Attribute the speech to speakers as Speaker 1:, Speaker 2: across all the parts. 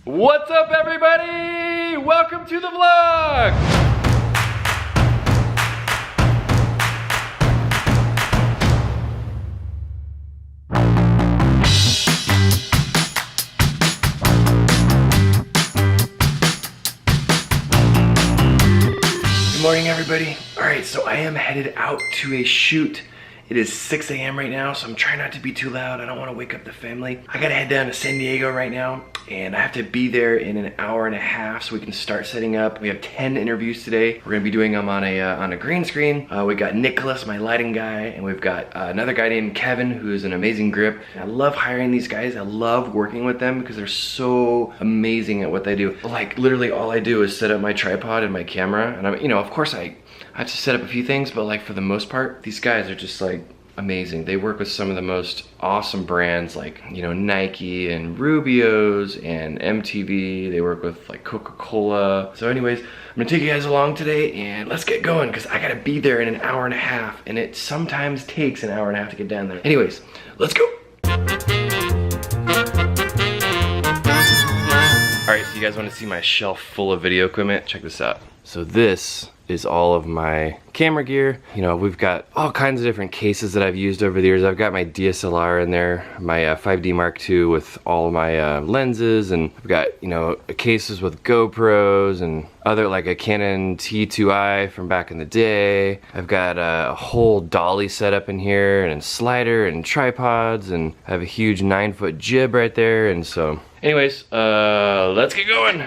Speaker 1: What's up, everybody? Welcome to the vlog! Good morning, everybody. All right, so I am headed out to a shoot. It is 6 a.m. right now, so I'm trying not to be too loud. I don't want to wake up the family. I gotta head down to San Diego right now, and I have to be there in an hour and a half so we can start setting up. We have 10 interviews today. We're gonna be doing them on a green screen. We got Nicholas, my lighting guy, and we've got another guy named Kevin, who's an amazing grip. I love hiring these guys. I love working with them because they're so amazing at what they do. Like, literally all I do is set up my tripod and my camera, and I'm, of course I have to set up a few things, but like for the most part, these guys are just like amazing. They work with some of the most awesome brands like, Nike and Rubio's and MTV. They work with like Coca-Cola. So anyways, I'm gonna take you guys along today and let's get going because I gotta be there in an hour and a half, and it sometimes takes an hour and a half to get down there. Anyways, let's go. All right, so you guys wanna see my shelf full of video equipment? Check this out. So this is all of my camera gear. We've got all kinds of different cases that I've used over the years. I've got my DSLR in there, my 5D Mark II with all of my lenses, and I've got, cases with GoPros and other, like a Canon T2i from back in the day. I've got a whole dolly setup in here, and a slider and tripods, and I have a huge 9-foot jib right there. And so anyways, let's get going.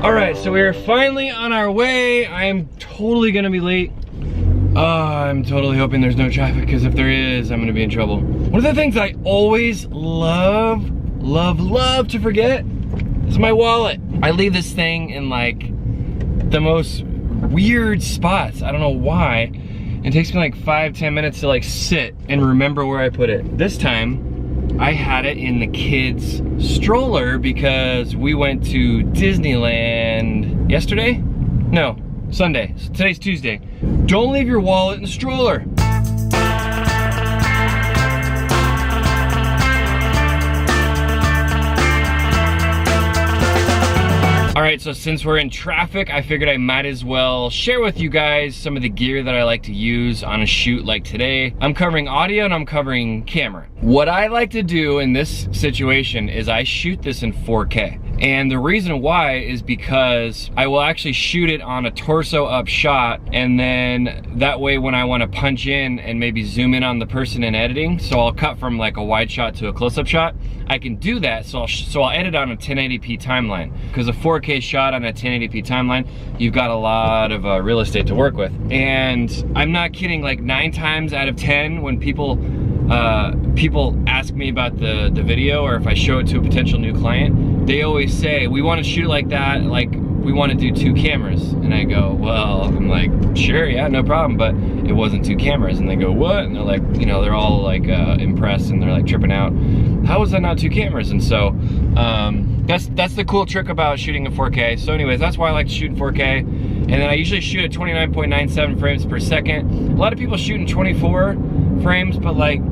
Speaker 1: All right, so we are finally on our way. I am totally gonna be late. I'm totally hoping there's no traffic, because if there is, I'm gonna be in trouble. One of the things I always love to forget is my wallet. I leave this thing in like the most weird spots. I don't know why. It takes me like 5-10 minutes to like sit and remember where I put it. This time, I had it in the kids' stroller because we went to Disneyland yesterday? No, Sunday. So today's Tuesday. Don't leave your wallet in the stroller. All right, so since we're in traffic, I figured I might as well share with you guys some of the gear that I like to use on a shoot like today. I'm covering audio and I'm covering camera. What I like to do in this situation is I shoot this in 4K. And the reason why is because I will actually shoot it on a torso up shot, and then that way when I want to punch in and maybe zoom in on the person in editing, so I'll cut from like a wide shot to a close-up shot, I can do that. So I'll edit on a 1080p timeline, because a 4K shot on a 1080p timeline, you've got a lot of real estate to work with. And I'm not kidding, like 9 times out of 10 when people ask me about the video, or if I show it to a potential new client, they always say, we want to shoot it like that, like we want to do 2 cameras. And I go, well, I'm like, sure, yeah, no problem, but it wasn't 2 cameras. And they go, what? And they're like, they're all like impressed, and they're like tripping out. How is that not 2 cameras? And so that's the cool trick about shooting in 4K. So anyways, that's why I like to shoot in 4K. And then I usually shoot at 29.97 frames per second. A lot of people shoot in 24 frames, but like,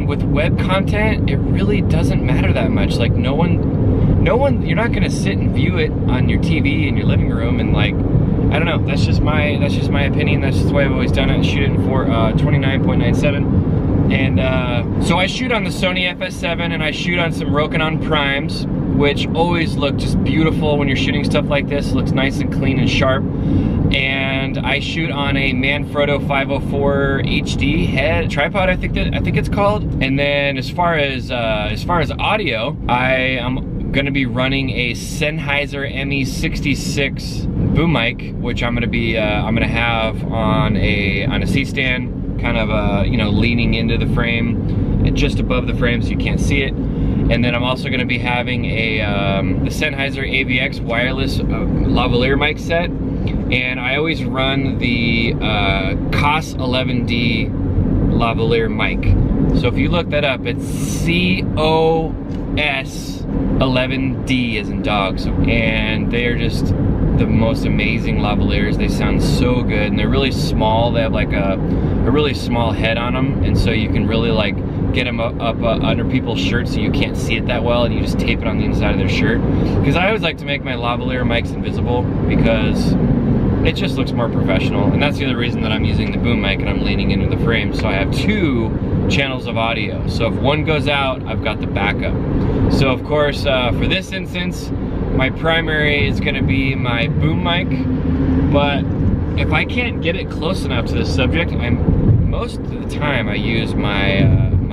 Speaker 1: with web content, it really doesn't matter that much. Like no one, you're not gonna sit and view it on your TV in your living room, and like, I don't know, that's just my opinion. That's just the way I've always done it. Shoot it for 29.97. And so I shoot on the Sony FS7, and I shoot on some Rokinon Primes, which always look just beautiful when you're shooting stuff like this. It looks nice and clean and sharp. And I shoot on a Manfrotto 504 HD head tripod, I think it's called. And then as far as audio, I am gonna be running a Sennheiser ME66 boom mic, which I'm gonna have on a C-stand, kind of leaning into the frame, and just above the frame so you can't see it. And then I'm also gonna be having the Sennheiser AVX wireless lavalier mic set. And I always run the COS 11D lavalier mic. So if you look that up, it's COS 11D as in dogs. And they are just the most amazing lavaliers. They sound so good, and they're really small. They have like a really small head on them, and so you can really like get them up under people's shirts so you can't see it that well, and you just tape it on the inside of their shirt. Because I always like to make my lavalier mics invisible because it just looks more professional, and that's the other reason that I'm using the boom mic and I'm leaning into the frame, so I have 2 channels of audio. So if one goes out, I've got the backup. So of course, for this instance, my primary is gonna be my boom mic, but if I can't get it close enough to the subject, most of the time I use my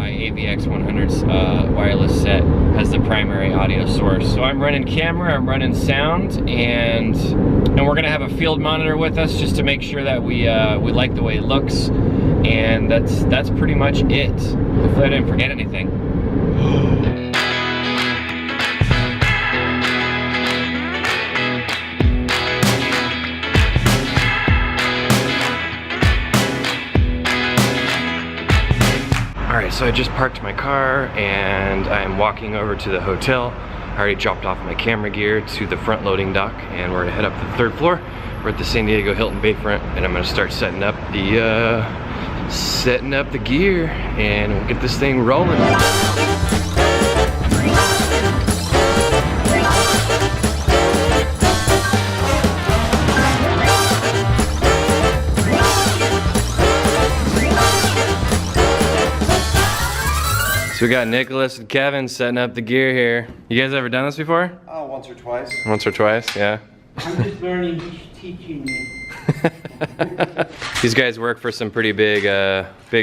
Speaker 1: my AVX100's wireless set as the primary audio source. So I'm running camera, I'm running sound, and we're gonna have a field monitor with us just to make sure that we like the way it looks, and that's pretty much it. Hopefully I didn't forget anything. Alright, so I just parked my car and I'm walking over to the hotel. I already dropped off my camera gear to the front loading dock, and we're gonna head up to the 3rd floor. We're at the San Diego Hilton Bayfront, and I'm gonna start setting up the gear, and we'll get this thing rolling. So we got Nicholas and Kevin setting up the gear here. You guys ever done this before?
Speaker 2: Oh, once or twice.
Speaker 1: Once or twice, yeah.
Speaker 3: I'm just learning, he's teaching me.
Speaker 1: These guys work for some pretty big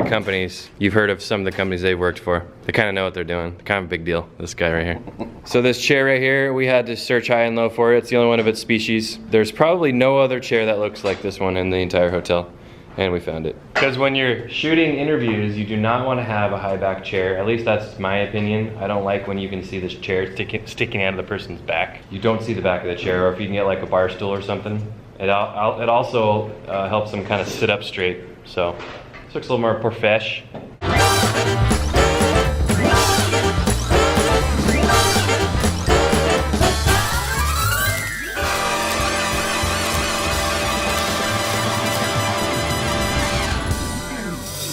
Speaker 1: companies. You've heard of some of the companies they've worked for. They kind of know what they're doing. They're kind of a big deal, this guy right here. So this chair right here, we had to search high and low for it. It's the only one of its species. There's probably no other chair that looks like this one in the entire hotel. And we found it. Because when you're shooting interviews, you do not want to have a high back chair. At least that's my opinion. I don't like when you can see this chair sticking out of the person's back. You don't see the back of the chair, or if you can get like a bar stool or something. It also helps them kind of sit up straight. So this looks a little more profesh.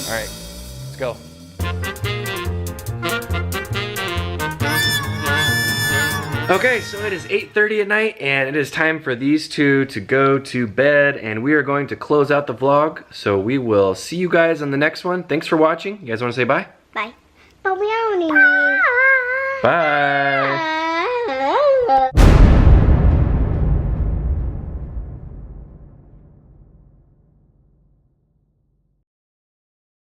Speaker 1: Alright, let's go. Okay, so it is 8:30 at night, and it is time for these two to go to bed, and we are going to close out the vlog. So we will see you guys on the next one. Thanks for watching. You guys want to say bye?
Speaker 4: Bye. But we only need...
Speaker 1: Bye.